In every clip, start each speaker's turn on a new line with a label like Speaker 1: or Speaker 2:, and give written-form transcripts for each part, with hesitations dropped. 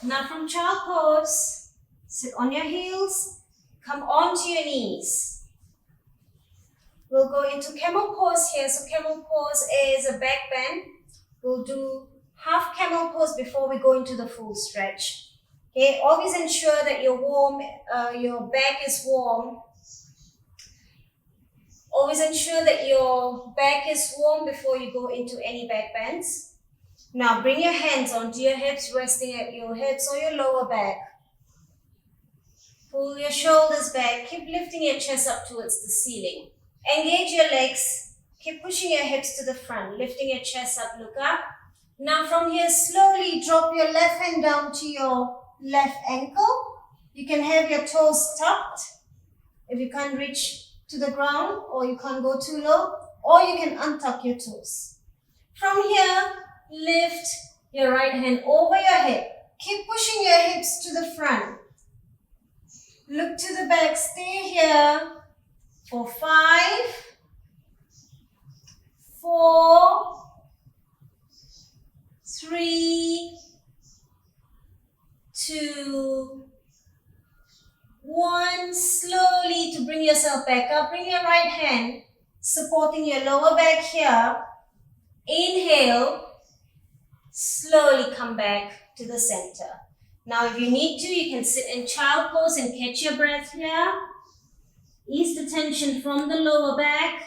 Speaker 1: Now from child pose, sit on your heels, come onto your knees. We'll go into camel pose here. So camel pose is a back bend. We'll do half camel pose before we go into the full stretch. Okay, always ensure that you're warm, your back is warm. Always ensure that your back is warm before you go into any back bends. Now bring your hands onto your hips, resting at your hips or your lower back. Pull your shoulders back, keep lifting your chest up towards the ceiling. Engage your legs, keep pushing your hips to the front, lifting your chest up, look up. Now from here, slowly drop your left hand down to your left ankle. You can have your toes tucked if you can't reach to the ground or you can't go too low, or you can untuck your toes. From here, lift your right hand over your hip. Keep pushing your hips to the front. Look to the back, stay here for 5, 4, 3, 2, 1. Slowly to bring yourself back up. Bring your right hand supporting your lower back here. Inhale. Slowly come back to the center. Now if you need to, you can sit in child pose and catch your breath here. Ease the tension from the lower back.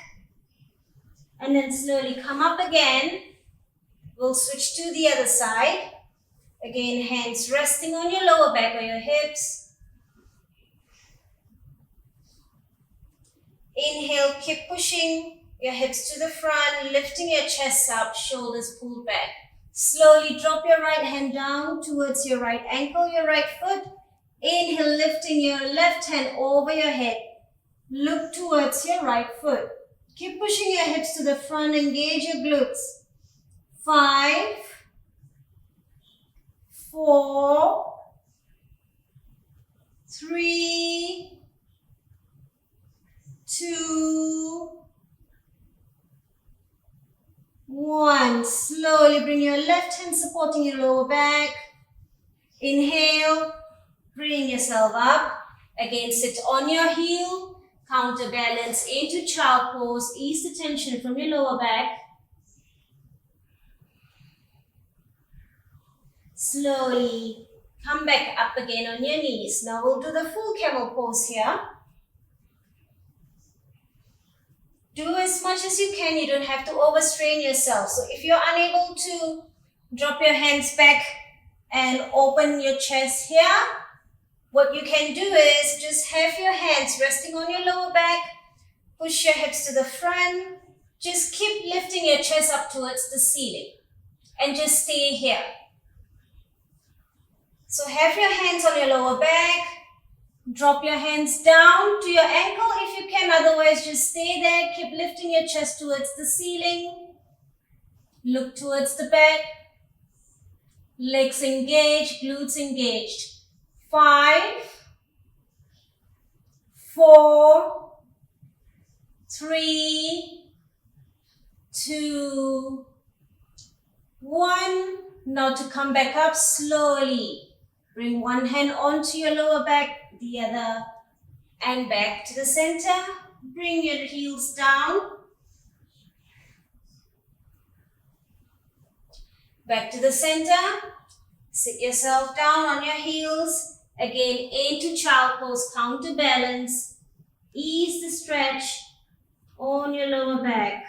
Speaker 1: And then slowly come up again. We'll switch to the other side. Again, hands resting on your lower back or your hips. Inhale, keep pushing your hips to the front, lifting your chest up, shoulders pulled back. Slowly drop your right hand down towards your right ankle, your right foot. Inhale, lifting your left hand over your head. Look towards your right foot. Keep pushing your hips to the front, engage your glutes. 5, 4, 3, 2, 1. Slowly bring your left hand supporting your lower back. Inhale, bring yourself up. Again, sit on your heel. Counterbalance into child pose. Ease the tension from your lower back. Slowly come back up again on your knees. Now we'll do the full camel pose here. Do as much as you can. You don't have to overstrain yourself. So if you're unable to drop your hands back and open your chest here, what you can do is just have your hands resting on your lower back. Push your hips to the front. Just keep lifting your chest up towards the ceiling. And just stay here. So have your hands on your lower back. Drop your hands down to your ankle if you can. Otherwise, just stay there. Keep lifting your chest towards the ceiling. Look towards the back. Legs engaged, glutes engaged. 5, 4, 3, 2, 1. Now to come back up slowly. Bring one hand onto your lower back, the other, and back to the center. Bring your heels down. Back to the center. Sit yourself down on your heels. Again, into child pose, counterbalance. Ease the stretch on your lower back.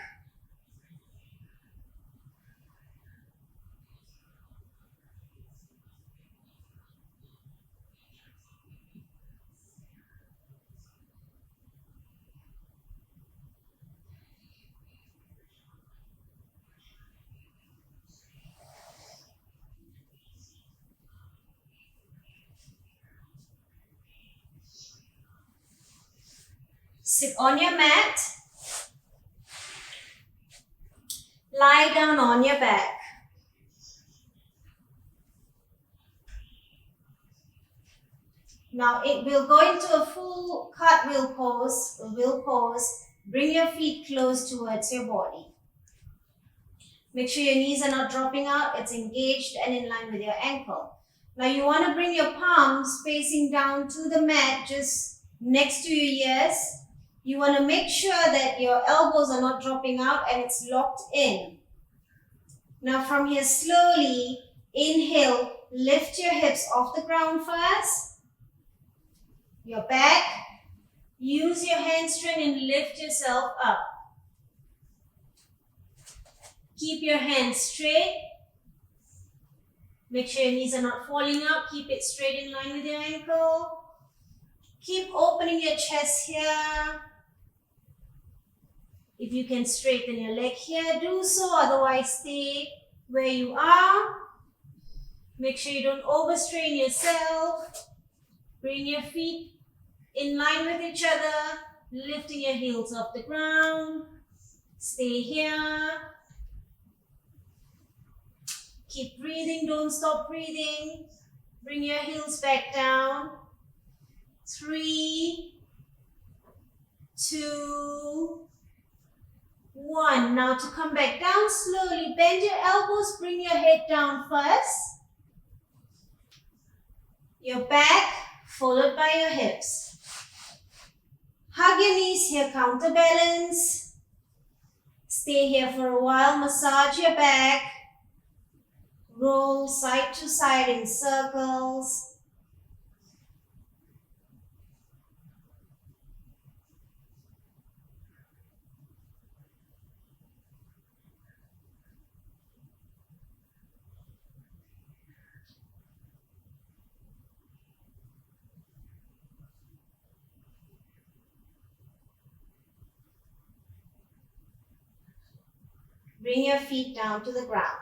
Speaker 1: Sit on your mat. Lie down on your back. Now it will go into a full cartwheel pose, a wheel pose. Bring your feet close towards your body. Make sure your knees are not dropping out. It's engaged and in line with your ankle. Now you want to bring your palms facing down to the mat, just next to your ears. You want to make sure that your elbows are not dropping out and it's locked in. Now from here, slowly inhale, lift your hips off the ground first. Your back. Use your hamstring and lift yourself up. Keep your hands straight. Make sure your knees are not falling out. Keep it straight in line with your ankle. Keep opening your chest here. If you can straighten your leg here, do so. Otherwise, stay where you are. Make sure you don't overstrain yourself. Bring your feet in line with each other, lifting your heels off the ground. Stay here. Keep breathing, don't stop breathing. Bring your heels back down. 3, 2, 1. Now to come back down slowly, bend your elbows, bring your head down first. Your back followed by your hips. Hug your knees here, counterbalance. Stay here for a while, massage your back. Roll side to side in circles. Bring your feet down to the ground.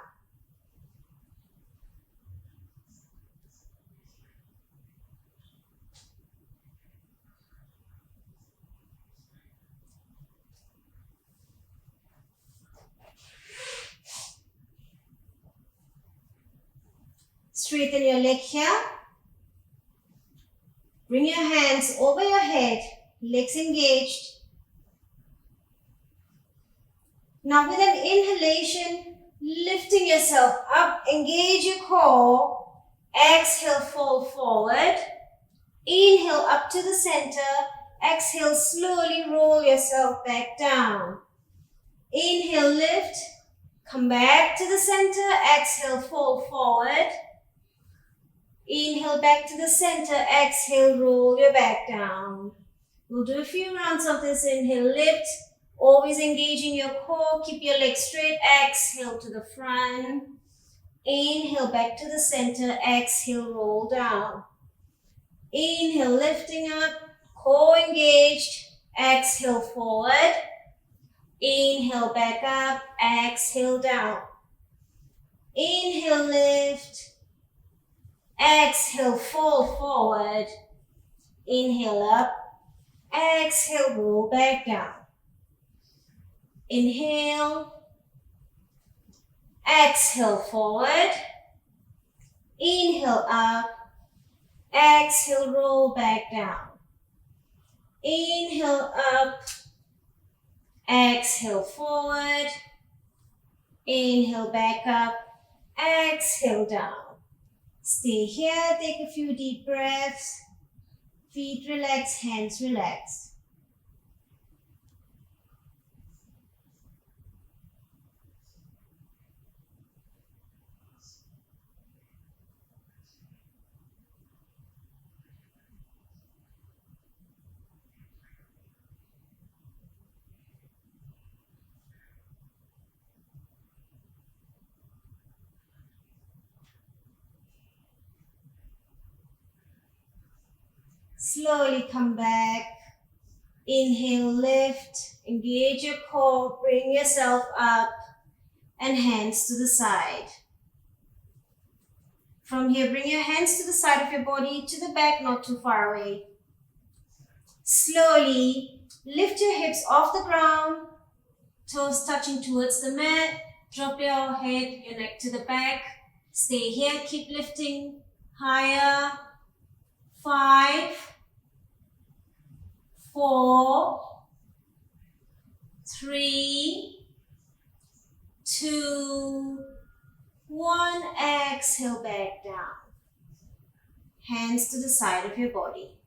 Speaker 1: Straighten your leg here. Bring your hands over your head, legs engaged. Now with an inhalation, lifting yourself up, engage your core. Exhale, fold forward. Inhale up to the center. Exhale, slowly roll yourself back down. Inhale, lift. Come back to the center. Exhale, fold forward. Inhale back to the center. Exhale, roll your back down. We'll do a few rounds of this. Inhale, lift. Always engaging your core. Keep your legs straight. Exhale to the front. Inhale back to the center. Exhale, roll down. Inhale, lifting up. Core engaged. Exhale, forward. Inhale, back up. Exhale, down. Inhale, lift. Exhale, fold forward. Inhale up. Exhale, roll back down. Inhale. Exhale, forward. Inhale up. Exhale, roll back down. Inhale up. Exhale, forward. Inhale, back up. Exhale, down. Stay here, take a few deep breaths. Feet relax, hands relax. Slowly come back. Inhale, lift. Engage your core. Bring yourself up. And hands to the side. From here, bring your hands to the side of your body, to the back, not too far away. Slowly lift your hips off the ground. Toes touching towards the mat. Drop your head, your neck to the back. Stay here. Keep lifting higher. 5, 4, 3, 2, 1. Exhale back down. hands to the side of your body.